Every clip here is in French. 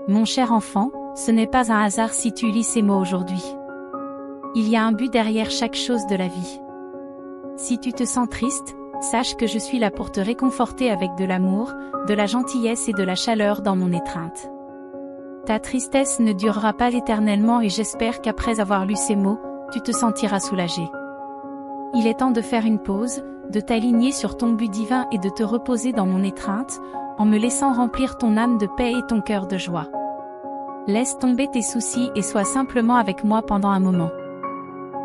Mon cher enfant, ce n'est pas un hasard si tu lis ces mots aujourd'hui. Il y a un but derrière chaque chose de la vie. Si tu te sens triste, sache que je suis là pour te réconforter avec de l'amour, de la gentillesse et de la chaleur dans mon étreinte. Ta tristesse ne durera pas éternellement et j'espère qu'après avoir lu ces mots, tu te sentiras soulagé. Il est temps de faire une pause, de t'aligner sur ton but divin et de te reposer dans mon étreinte, en me laissant remplir ton âme de paix et ton cœur de joie. Laisse tomber tes soucis et sois simplement avec moi pendant un moment.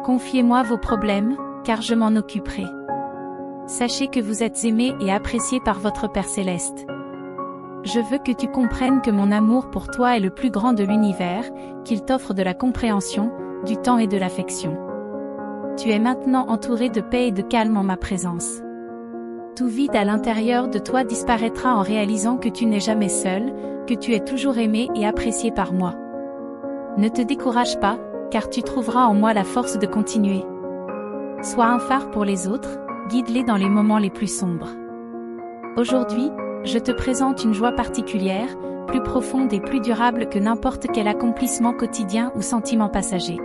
Confiez-moi vos problèmes, car je m'en occuperai. Sachez que vous êtes aimé et apprécié par votre Père Céleste. Je veux que tu comprennes que mon amour pour toi est le plus grand de l'univers, qu'il t'offre de la compréhension, du temps et de l'affection. Tu es maintenant entouré de paix et de calme en ma présence. Tout vide à l'intérieur de toi disparaîtra en réalisant que tu n'es jamais seul, que tu es toujours aimé et apprécié par moi. Ne te décourage pas, car tu trouveras en moi la force de continuer. Sois un phare pour les autres, guide-les dans les moments les plus sombres. Aujourd'hui, je te présente une joie particulière, plus profonde et plus durable que n'importe quel accomplissement quotidien ou sentiment passager.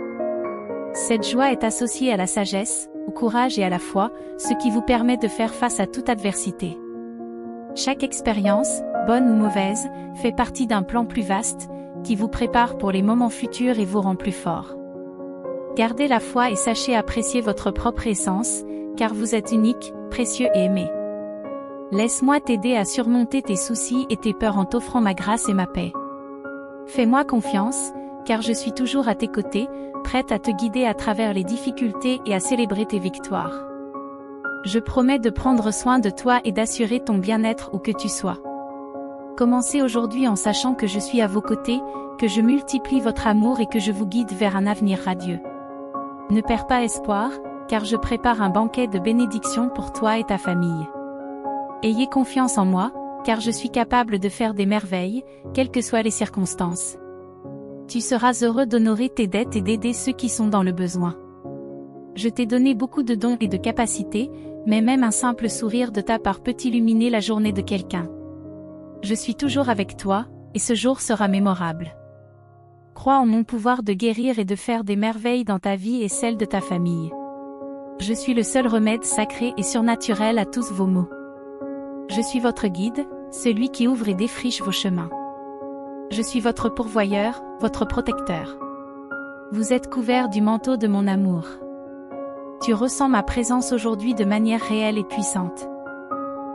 Cette joie est associée à la sagesse, au courage et à la foi, ce qui vous permet de faire face à toute adversité. Chaque expérience, bonne ou mauvaise, fait partie d'un plan plus vaste, qui vous prépare pour les moments futurs et vous rend plus fort. Gardez la foi et sachez apprécier votre propre essence, car vous êtes unique, précieux et aimé. Laisse-moi t'aider à surmonter tes soucis et tes peurs en t'offrant ma grâce et ma paix. Fais-moi confiance, car je suis toujours à tes côtés, prête à te guider à travers les difficultés et à célébrer tes victoires. Je promets de prendre soin de toi et d'assurer ton bien-être où que tu sois. Commencez aujourd'hui en sachant que je suis à vos côtés, que je multiplie votre amour et que je vous guide vers un avenir radieux. Ne perds pas espoir, car je prépare un banquet de bénédictions pour toi et ta famille. Ayez confiance en moi, car je suis capable de faire des merveilles, quelles que soient les circonstances. Tu seras heureux d'honorer tes dettes et d'aider ceux qui sont dans le besoin. Je t'ai donné beaucoup de dons et de capacités, mais même un simple sourire de ta part peut illuminer la journée de quelqu'un. Je suis toujours avec toi, et ce jour sera mémorable. Crois en mon pouvoir de guérir et de faire des merveilles dans ta vie et celle de ta famille. Je suis le seul remède sacré et surnaturel à tous vos maux. Je suis votre guide, celui qui ouvre et défriche vos chemins. Je suis votre pourvoyeur, votre protecteur. Vous êtes couvert du manteau de mon amour. Tu ressens ma présence aujourd'hui de manière réelle et puissante.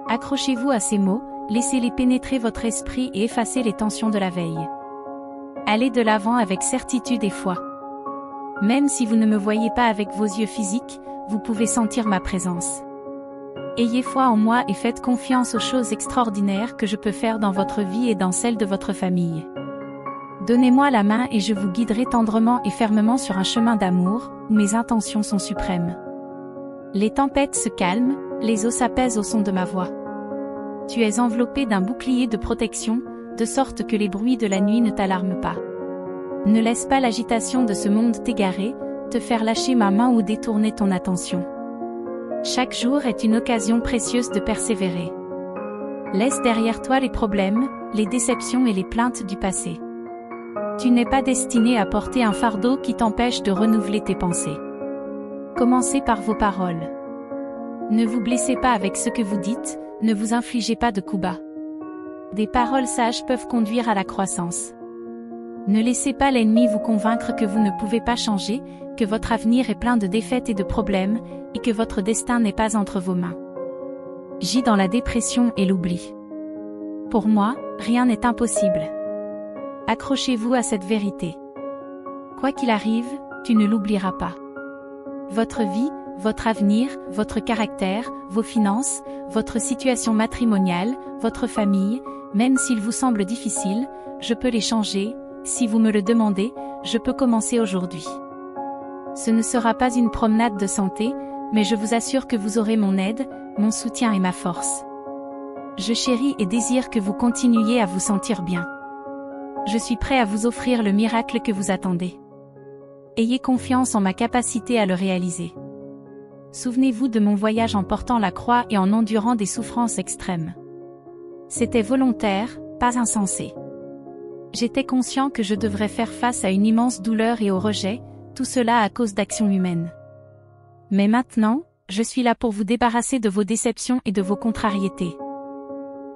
Accrochez-vous à ces mots, laissez-les pénétrer votre esprit et effacer les tensions de la veille. Allez de l'avant avec certitude et foi. Même si vous ne me voyez pas avec vos yeux physiques, vous pouvez sentir ma présence. Ayez foi en moi et faites confiance aux choses extraordinaires que je peux faire dans votre vie et dans celle de votre famille. Donnez-moi la main et je vous guiderai tendrement et fermement sur un chemin d'amour, où mes intentions sont suprêmes. Les tempêtes se calment, les eaux s'apaisent au son de ma voix. Tu es enveloppé d'un bouclier de protection, de sorte que les bruits de la nuit ne t'alarment pas. Ne laisse pas l'agitation de ce monde t'égarer, te faire lâcher ma main ou détourner ton attention. Chaque jour est une occasion précieuse de persévérer. Laisse derrière toi les problèmes, les déceptions et les plaintes du passé. Tu n'es pas destiné à porter un fardeau qui t'empêche de renouveler tes pensées. Commencez par vos paroles. Ne vous blessez pas avec ce que vous dites, ne vous infligez pas de coups bas. Des paroles sages peuvent conduire à la croissance. Ne laissez pas l'ennemi vous convaincre que vous ne pouvez pas changer, que votre avenir est plein de défaites et de problèmes, et que votre destin n'est pas entre vos mains. Gis dans la dépression et l'oubli. Pour moi, rien n'est impossible. Accrochez-vous à cette vérité. Quoi qu'il arrive, tu ne l'oublieras pas. Votre vie, votre avenir, votre caractère, vos finances, votre situation matrimoniale, votre famille, même s'ils vous semblent difficiles, je peux les changer. Si vous me le demandez, je peux commencer aujourd'hui. Ce ne sera pas une promenade de santé, mais je vous assure que vous aurez mon aide, mon soutien et ma force. Je chéris et désire que vous continuiez à vous sentir bien. Je suis prêt à vous offrir le miracle que vous attendez. Ayez confiance en ma capacité à le réaliser. Souvenez-vous de mon voyage en portant la croix et en endurant des souffrances extrêmes. C'était volontaire, pas insensé. J'étais conscient que je devrais faire face à une immense douleur et au rejet, tout cela à cause d'actions humaines. Mais maintenant, je suis là pour vous débarrasser de vos déceptions et de vos contrariétés.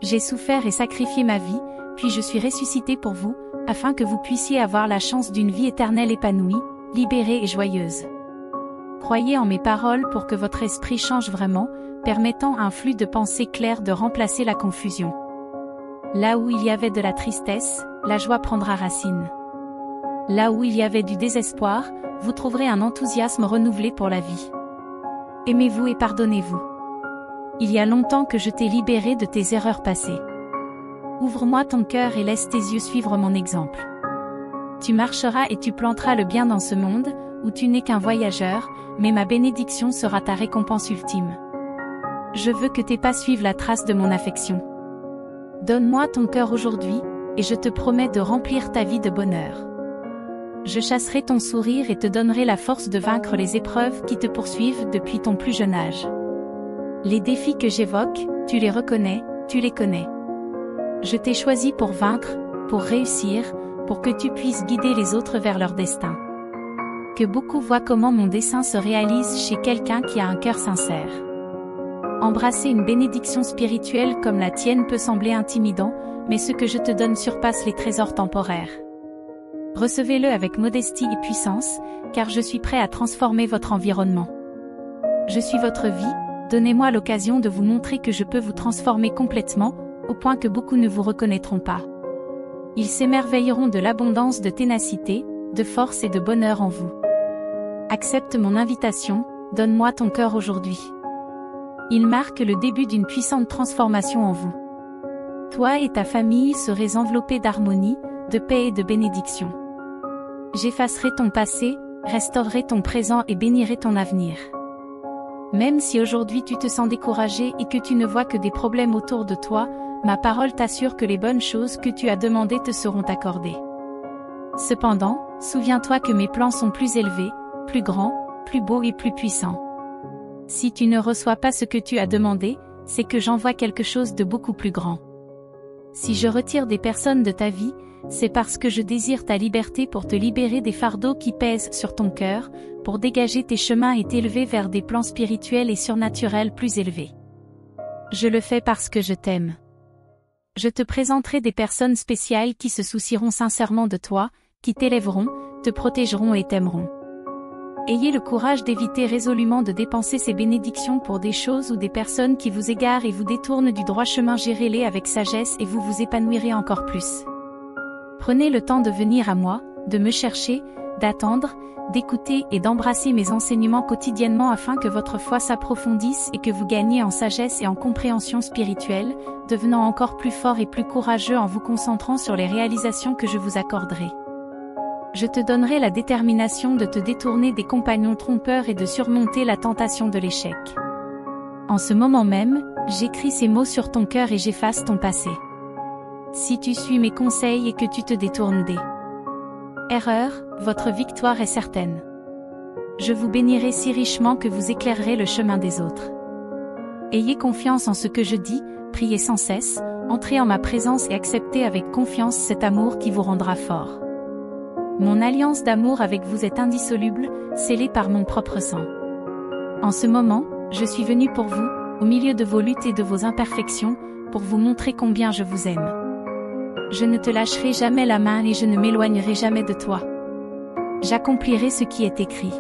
J'ai souffert et sacrifié ma vie, puis je suis ressuscité pour vous, afin que vous puissiez avoir la chance d'une vie éternelle épanouie, libérée et joyeuse. Croyez en mes paroles pour que votre esprit change vraiment, permettant à un flux de pensées claires de remplacer la confusion. Là où il y avait de la tristesse, la joie prendra racine. Là où il y avait du désespoir, vous trouverez un enthousiasme renouvelé pour la vie. Aimez-vous et pardonnez-vous. Il y a longtemps que je t'ai libéré de tes erreurs passées. Ouvre-moi ton cœur et laisse tes yeux suivre mon exemple. Tu marcheras et tu planteras le bien dans ce monde, où tu n'es qu'un voyageur, mais ma bénédiction sera ta récompense ultime. Je veux que tes pas suivent la trace de mon affection. Donne-moi ton cœur aujourd'hui, et je te promets de remplir ta vie de bonheur. Je chasserai ton sourire et te donnerai la force de vaincre les épreuves qui te poursuivent depuis ton plus jeune âge. Les défis que j'évoque, tu les reconnais, tu les connais. Je t'ai choisi pour vaincre, pour réussir, pour que tu puisses guider les autres vers leur destin. Que beaucoup voient comment mon dessein se réalise chez quelqu'un qui a un cœur sincère. Embrasser une bénédiction spirituelle comme la tienne peut sembler intimidant, mais ce que je te donne surpasse les trésors temporaires. Recevez-le avec modestie et puissance, car je suis prêt à transformer votre environnement. Je suis votre vie, donnez-moi l'occasion de vous montrer que je peux vous transformer complètement, au point que beaucoup ne vous reconnaîtront pas. Ils s'émerveilleront de l'abondance de ténacité, de force et de bonheur en vous. Accepte mon invitation, donne-moi ton cœur aujourd'hui. Il marque le début d'une puissante transformation en vous. Toi et ta famille serez enveloppés d'harmonie, de paix et de bénédiction. J'effacerai ton passé, restaurerai ton présent et bénirai ton avenir. Même si aujourd'hui tu te sens découragé et que tu ne vois que des problèmes autour de toi, ma parole t'assure que les bonnes choses que tu as demandées te seront accordées. Cependant, souviens-toi que mes plans sont plus élevés, plus grands, plus beaux et plus puissants. Si tu ne reçois pas ce que tu as demandé, c'est que j'envoie quelque chose de beaucoup plus grand. Si je retire des personnes de ta vie, c'est parce que je désire ta liberté pour te libérer des fardeaux qui pèsent sur ton cœur, pour dégager tes chemins et t'élever vers des plans spirituels et surnaturels plus élevés. Je le fais parce que je t'aime. Je te présenterai des personnes spéciales qui se soucieront sincèrement de toi, qui t'élèveront, te protégeront et t'aimeront. Ayez le courage d'éviter résolument de dépenser ces bénédictions pour des choses ou des personnes qui vous égarent et vous détournent du droit chemin. Gérez-les avec sagesse et vous vous épanouirez encore plus. Prenez le temps de venir à moi, de me chercher, d'attendre, d'écouter et d'embrasser mes enseignements quotidiennement afin que votre foi s'approfondisse et que vous gagniez en sagesse et en compréhension spirituelle, devenant encore plus fort et plus courageux en vous concentrant sur les réalisations que je vous accorderai. Je te donnerai la détermination de te détourner des compagnons trompeurs et de surmonter la tentation de l'échec. En ce moment même, j'écris ces mots sur ton cœur et j'efface ton passé. Si tu suis mes conseils et que tu te détournes des erreurs, votre victoire est certaine. Je vous bénirai si richement que vous éclairerez le chemin des autres. Ayez confiance en ce que je dis, priez sans cesse, entrez en ma présence et acceptez avec confiance cet amour qui vous rendra fort. Mon alliance d'amour avec vous est indissoluble, scellée par mon propre sang. En ce moment, je suis venu pour vous, au milieu de vos luttes et de vos imperfections, pour vous montrer combien je vous aime. Je ne te lâcherai jamais la main et je ne m'éloignerai jamais de toi. J'accomplirai ce qui est écrit.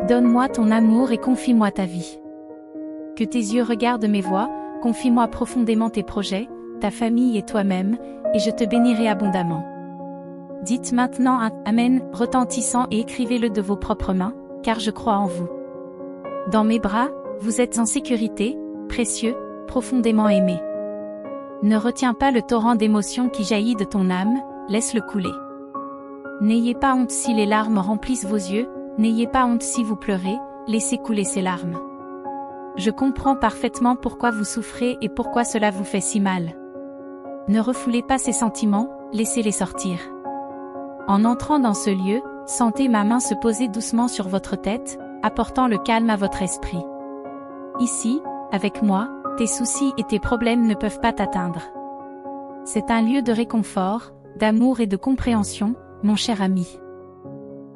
Donne-moi ton amour et confie-moi ta vie. Que tes yeux regardent mes voies, confie-moi profondément tes projets, ta famille et toi-même, et je te bénirai abondamment. Dites maintenant un « Amen » retentissant et écrivez-le de vos propres mains, car je crois en vous. Dans mes bras, vous êtes en sécurité, précieux, profondément aimé. Ne retiens pas le torrent d'émotions qui jaillit de ton âme, laisse-le couler. N'ayez pas honte si les larmes remplissent vos yeux, n'ayez pas honte si vous pleurez, laissez couler ces larmes. Je comprends parfaitement pourquoi vous souffrez et pourquoi cela vous fait si mal. Ne refoulez pas ces sentiments, laissez-les sortir. En entrant dans ce lieu, sentez ma main se poser doucement sur votre tête, apportant le calme à votre esprit. Ici, avec moi, tes soucis et tes problèmes ne peuvent pas t'atteindre. C'est un lieu de réconfort, d'amour et de compréhension, mon cher ami.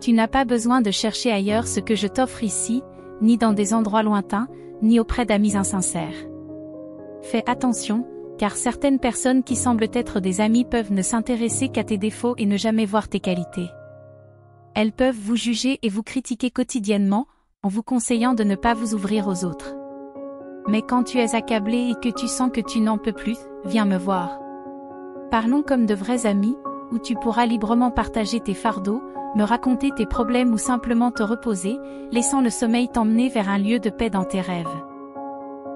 Tu n'as pas besoin de chercher ailleurs ce que je t'offre ici, ni dans des endroits lointains, ni auprès d'amis insincères. Fais attention, car certaines personnes qui semblent être des amis peuvent ne s'intéresser qu'à tes défauts et ne jamais voir tes qualités. Elles peuvent vous juger et vous critiquer quotidiennement, en vous conseillant de ne pas vous ouvrir aux autres. Mais quand tu es accablé et que tu sens que tu n'en peux plus, viens me voir. Parlons comme de vrais amis, où tu pourras librement partager tes fardeaux, me raconter tes problèmes ou simplement te reposer, laissant le sommeil t'emmener vers un lieu de paix dans tes rêves.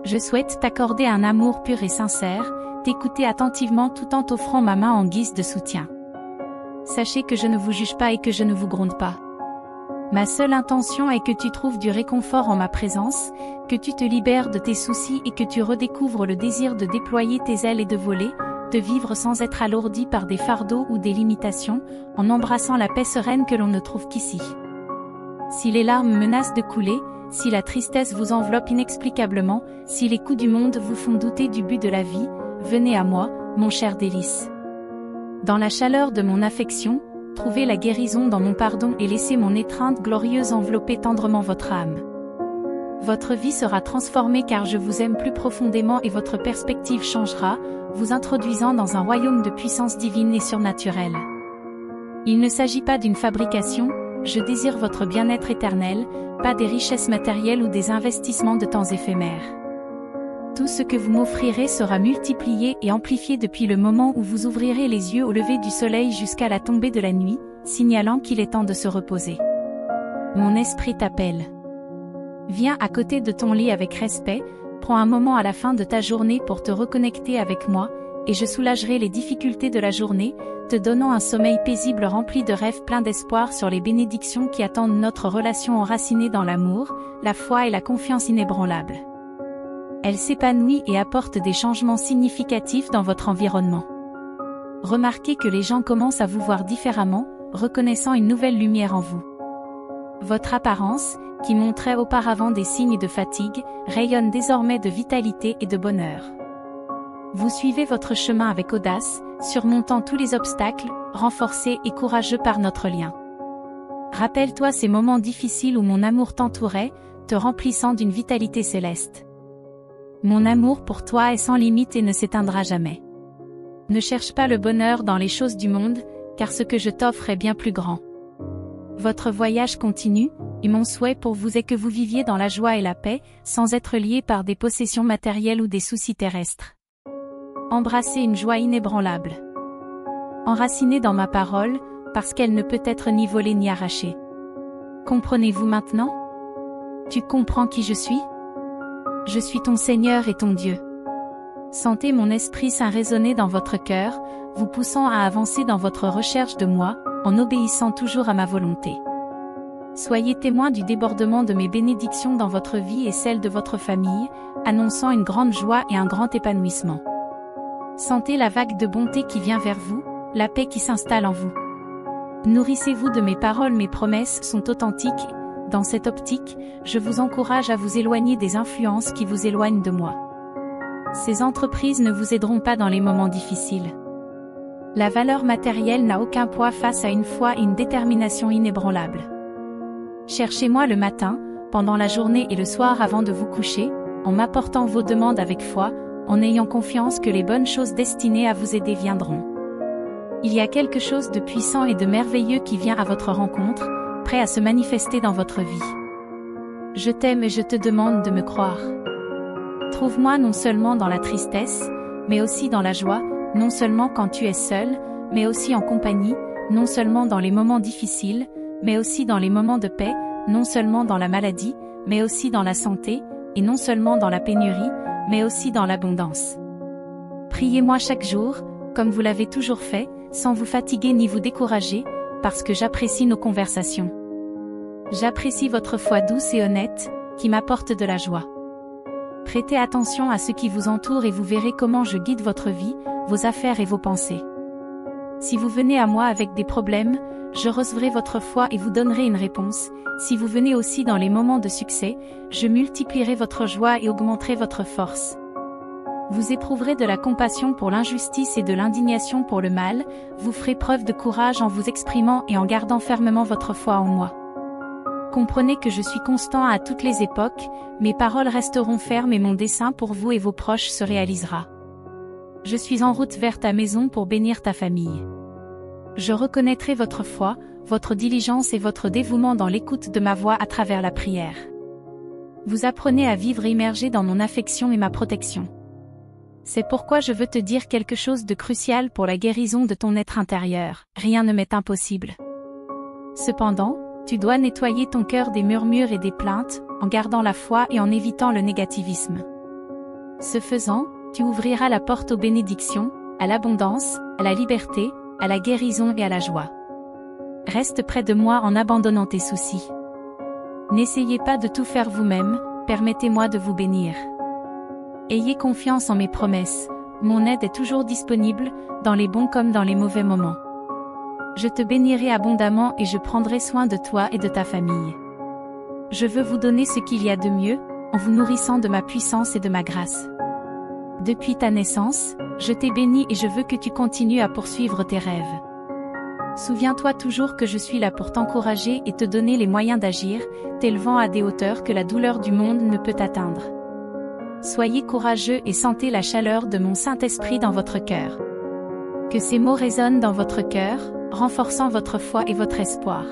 Je souhaite t'accorder un amour pur et sincère, t'écouter attentivement tout en t'offrant ma main en guise de soutien. Sachez que je ne vous juge pas et que je ne vous gronde pas. Ma seule intention est que tu trouves du réconfort en ma présence, que tu te libères de tes soucis et que tu redécouvres le désir de déployer tes ailes et de voler, de vivre sans être alourdi par des fardeaux ou des limitations, en embrassant la paix sereine que l'on ne trouve qu'ici. Si les larmes menacent de couler, si la tristesse vous enveloppe inexplicablement, si les coups du monde vous font douter du but de la vie, venez à moi, mon cher délice. Dans la chaleur de mon affection, trouvez la guérison dans mon pardon et laissez mon étreinte glorieuse envelopper tendrement votre âme. Votre vie sera transformée car je vous aime plus profondément et votre perspective changera, vous introduisant dans un royaume de puissance divine et surnaturelle. Il ne s'agit pas d'une fabrication, je désire votre bien-être éternel, pas des richesses matérielles ou des investissements de temps éphémères. Tout ce que vous m'offrirez sera multiplié et amplifié depuis le moment où vous ouvrirez les yeux au lever du soleil jusqu'à la tombée de la nuit, signalant qu'il est temps de se reposer. Mon esprit t'appelle. Viens à côté de ton lit avec respect, prends un moment à la fin de ta journée pour te reconnecter avec moi, et je soulagerai les difficultés de la journée, te donnant un sommeil paisible rempli de rêves pleins d'espoir sur les bénédictions qui attendent notre relation enracinée dans l'amour, la foi et la confiance inébranlable. Elle s'épanouit et apporte des changements significatifs dans votre environnement. Remarquez que les gens commencent à vous voir différemment, reconnaissant une nouvelle lumière en vous. Votre apparence, qui montrait auparavant des signes de fatigue, rayonne désormais de vitalité et de bonheur. Vous suivez votre chemin avec audace, surmontant tous les obstacles, renforcés et courageux par notre lien. Rappelle-toi ces moments difficiles où mon amour t'entourait, te remplissant d'une vitalité céleste. Mon amour pour toi est sans limite et ne s'éteindra jamais. Ne cherche pas le bonheur dans les choses du monde, car ce que je t'offre est bien plus grand. Votre voyage continue, et mon souhait pour vous est que vous viviez dans la joie et la paix, sans être liés par des possessions matérielles ou des soucis terrestres. Embrassez une joie inébranlable. Enracinez dans ma parole, parce qu'elle ne peut être ni volée ni arrachée. Comprenez-vous maintenant? Tu comprends qui je suis? Je suis ton Seigneur et ton Dieu. Sentez mon Esprit Saint résonner dans votre cœur, vous poussant à avancer dans votre recherche de moi, en obéissant toujours à ma volonté. Soyez témoins du débordement de mes bénédictions dans votre vie et celle de votre famille, annonçant une grande joie et un grand épanouissement. Sentez la vague de bonté qui vient vers vous, la paix qui s'installe en vous. Nourrissez-vous de mes paroles, mes promesses sont authentiques. Dans cette optique, je vous encourage à vous éloigner des influences qui vous éloignent de moi. Ces entreprises ne vous aideront pas dans les moments difficiles. La valeur matérielle n'a aucun poids face à une foi et une détermination inébranlables. Cherchez-moi le matin, pendant la journée et le soir avant de vous coucher, en m'apportant vos demandes avec foi, en ayant confiance que les bonnes choses destinées à vous aider viendront. Il y a quelque chose de puissant et de merveilleux qui vient à votre rencontre, prêt à se manifester dans votre vie. Je t'aime et je te demande de me croire. Trouve-moi non seulement dans la tristesse, mais aussi dans la joie, non seulement quand tu es seul, mais aussi en compagnie, non seulement dans les moments difficiles, mais aussi dans les moments de paix, non seulement dans la maladie, mais aussi dans la santé, et non seulement dans la pénurie, mais aussi dans l'abondance. Priez-moi chaque jour, comme vous l'avez toujours fait, sans vous fatiguer ni vous décourager, parce que j'apprécie nos conversations. J'apprécie votre foi douce et honnête, qui m'apporte de la joie. Prêtez attention à ce qui vous entoure et vous verrez comment je guide votre vie, vos affaires et vos pensées. Si vous venez à moi avec des problèmes, je recevrai votre foi et vous donnerai une réponse. Si vous venez aussi dans les moments de succès, je multiplierai votre joie et augmenterai votre force. Vous éprouverez de la compassion pour l'injustice et de l'indignation pour le mal, vous ferez preuve de courage en vous exprimant et en gardant fermement votre foi en moi. Comprenez que je suis constant à toutes les époques, mes paroles resteront fermes et mon dessein pour vous et vos proches se réalisera. Je suis en route vers ta maison pour bénir ta famille. Je reconnaîtrai votre foi, votre diligence et votre dévouement dans l'écoute de ma voix à travers la prière. Vous apprenez à vivre immergé dans mon affection et ma protection. C'est pourquoi je veux te dire quelque chose de crucial pour la guérison de ton être intérieur, rien ne m'est impossible. Cependant, tu dois nettoyer ton cœur des murmures et des plaintes, en gardant la foi et en évitant le négativisme. Ce faisant, tu ouvriras la porte aux bénédictions, à l'abondance, à la liberté, à la guérison et à la joie. Reste près de moi en abandonnant tes soucis. N'essayez pas de tout faire vous-même, permettez-moi de vous bénir. Ayez confiance en mes promesses, mon aide est toujours disponible, dans les bons comme dans les mauvais moments. Je te bénirai abondamment et je prendrai soin de toi et de ta famille. Je veux vous donner ce qu'il y a de mieux, en vous nourrissant de ma puissance et de ma grâce. Depuis ta naissance, je t'ai béni et je veux que tu continues à poursuivre tes rêves. Souviens-toi toujours que je suis là pour t'encourager et te donner les moyens d'agir, t'élevant à des hauteurs que la douleur du monde ne peut atteindre. Soyez courageux et sentez la chaleur de mon Saint-Esprit dans votre cœur. Que ces mots résonnent dans votre cœur, renforçant votre foi et votre espoir.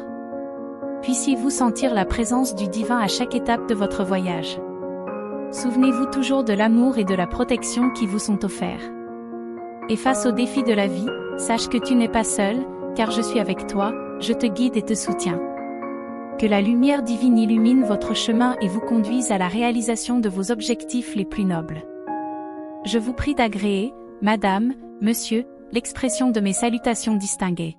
Puissiez-vous sentir la présence du divin à chaque étape de votre voyage. Souvenez-vous toujours de l'amour et de la protection qui vous sont offerts. Et face aux défis de la vie, sache que tu n'es pas seul, car je suis avec toi, je te guide et te soutiens. Que la lumière divine illumine votre chemin et vous conduise à la réalisation de vos objectifs les plus nobles. Je vous prie d'agréer, Madame, Monsieur, l'expression de mes salutations distinguées.